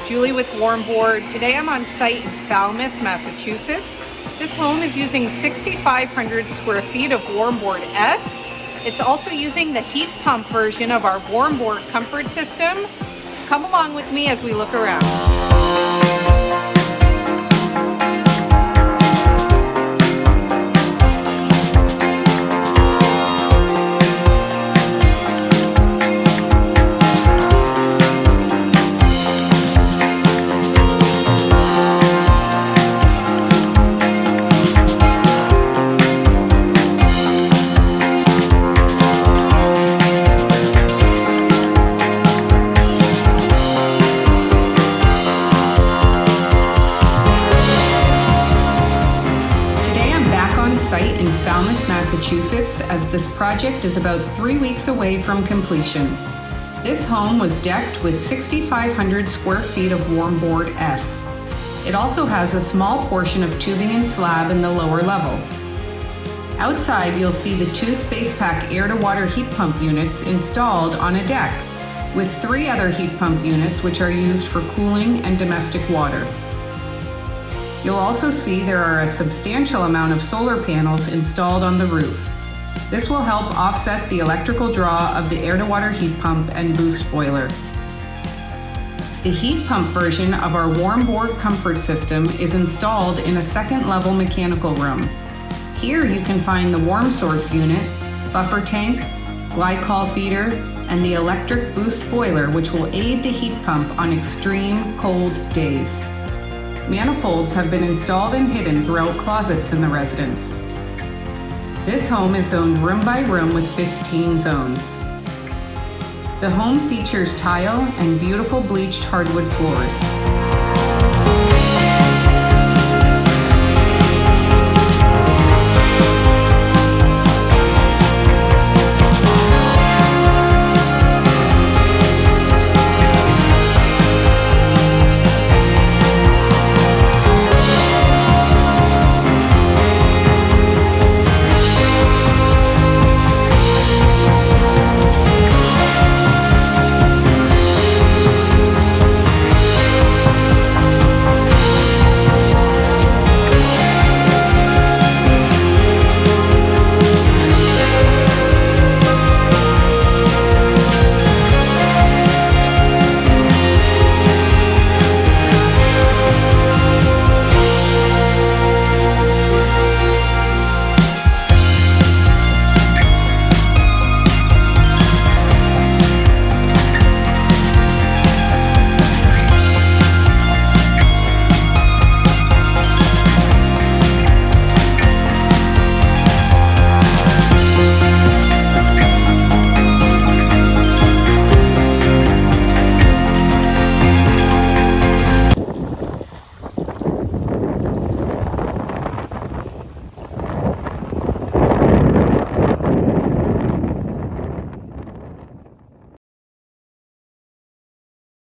Julie with Warmboard. Today I'm on site in Falmouth, Massachusetts. This home is using 6,500 square feet of Warmboard S. It's also using the heat pump version of our Warmboard Comfort System. Come along with me as we look around. Site in Falmouth, Massachusetts, as this project is about 3 weeks away from completion. This home was decked with 6,500 square feet of Warmboard S. It also has a small portion of tubing and slab in the lower level. Outside, you'll see the 2 SpacePack air-to-water heat pump units installed on a deck, with 3 other heat pump units which are used for cooling and domestic water. You'll also see there are a substantial amount of solar panels installed on the roof. This will help offset the electrical draw of the air-to-water heat pump and boost boiler. The heat pump version of our Warmboard Comfort System is installed in a second-level mechanical room. Here you can find the warm source unit, buffer tank, glycol feeder, and the electric boost boiler, which will aid the heat pump on extreme cold days. Manifolds have been installed and hidden throughout closets in the residence. This home is zoned room by room with 15 zones. The home features tile and beautiful bleached hardwood floors.